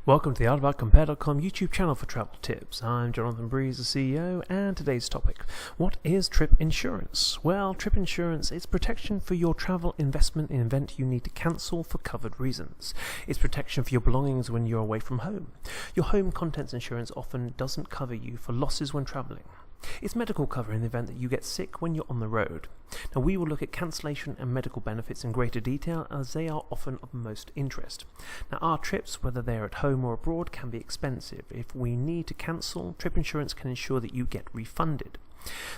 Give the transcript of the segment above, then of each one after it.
Welcome to the AARDY.com YouTube channel for travel tips. I'm Jonathan Breeze, the CEO, and today's topic: what is trip insurance? Well, trip insurance is protection for your travel investment in the event you need to cancel for covered reasons. It's protection for your belongings when you're away from home. Your home contents insurance often doesn't cover you for losses when traveling. It's medical cover in the event that you get sick when you're on the road. Now, we will look at cancellation and medical benefits in greater detail, as they are often of most interest. Now, our trips, whether they're at home or abroad, can be expensive. If we need to cancel, trip insurance can ensure that you get refunded.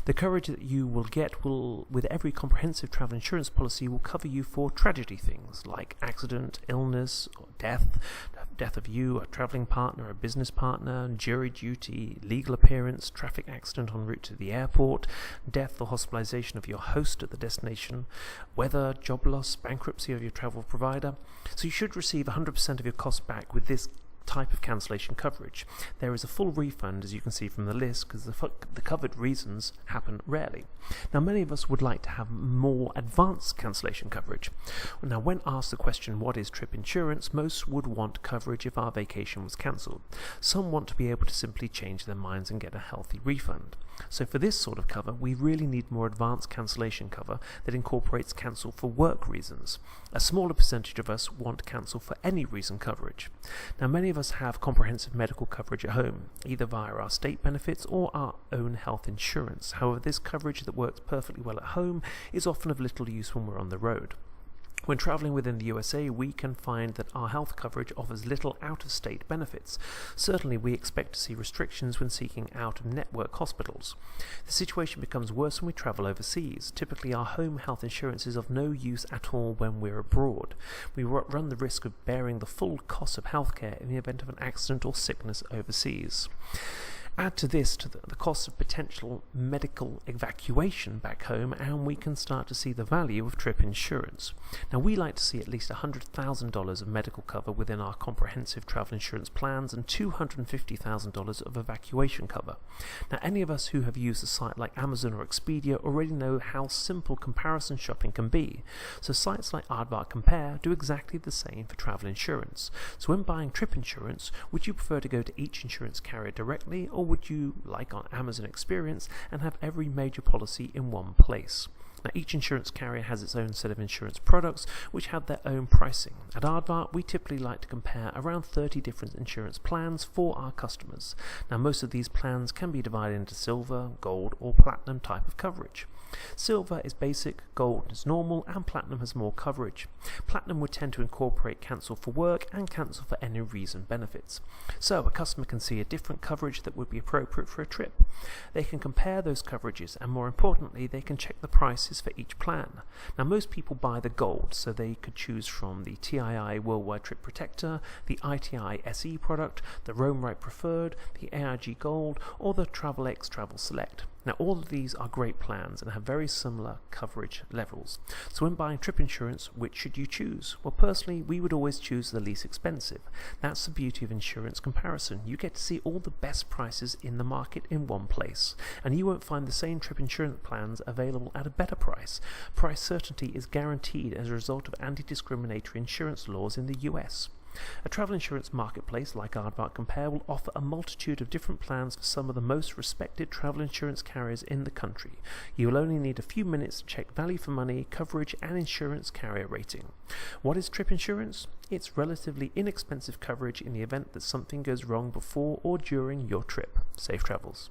The coverage that you will get with every comprehensive travel insurance policy will cover you for tragedy things like accident, illness, or death of you, a travelling partner, a business partner, jury duty, legal appearance, traffic accident en route to the airport, death or hospitalisation of your host at the destination, weather, job loss, bankruptcy of your travel provider. So you should receive 100% of your costs back with this type of cancellation coverage. There is a full refund, as you can see from the list, because the covered reasons happen rarely. Now, many of us would like to have more advanced cancellation coverage. Now, when asked the question, what is trip insurance, most would want coverage if our vacation was cancelled. Some want to be able to simply change their minds and get a healthy refund. So for this sort of cover, we really need more advanced cancellation cover that incorporates cancel for work reasons. A smaller percentage of us want cancel for any reason coverage. Now, many of us have comprehensive medical coverage at home, either via our state benefits or our own health insurance. However, this coverage that works perfectly well at home is often of little use when we're on the road. When travelling within the USA, we can find that our health coverage offers little out-of-state benefits. Certainly, we expect to see restrictions when seeking out-of-network hospitals. The situation becomes worse when we travel overseas. Typically, our home health insurance is of no use at all when we're abroad. We run the risk of bearing the full cost of healthcare in the event of an accident or sickness overseas. Add to this the cost of potential medical evacuation back home, and we can start to see the value of trip insurance. Now, we like to see at least $100,000 of medical cover within our comprehensive travel insurance plans and $250,000 of evacuation cover. Now, any of us who have used a site like Amazon or Expedia already know how simple comparison shopping can be. So sites like AARDY Compare do exactly the same for travel insurance. So when buying trip insurance, would you prefer to go to each insurance carrier directly, or would you, like on Amazon Experience, and have every major policy in one place? Now, each insurance carrier has its own set of insurance products which have their own pricing. At AARDY, we typically like to compare around 30 different insurance plans for our customers. Now, most of these plans can be divided into silver, gold, or platinum type of coverage. Silver is basic, gold is normal, and platinum has more coverage. Platinum would tend to incorporate cancel for work and cancel for any reason benefits. So a customer can see a different coverage that would be appropriate for a trip. They can compare those coverages, and more importantly, they can check the prices for each plan. Now, most people buy the gold, so they could choose from the TII Worldwide Trip Protector, the ITI SE product, the Roam Right Preferred, the AIG Gold, or the TravelX Travel Select. Now, all of these are great plans and have very similar coverage levels. So when buying trip insurance, which should you choose? Well, personally, we would always choose the least expensive. That's the beauty of insurance comparison. You get to see all the best prices in the market in one place, and you won't find the same trip insurance plans available at a better price. Price certainty is guaranteed as a result of anti-discriminatory insurance laws in the US. A travel insurance marketplace like AARDY Compare will offer a multitude of different plans for some of the most respected travel insurance carriers in the country. You will only need a few minutes to check value for money, coverage, and insurance carrier rating. What is trip insurance? It's relatively inexpensive coverage in the event that something goes wrong before or during your trip. Safe travels.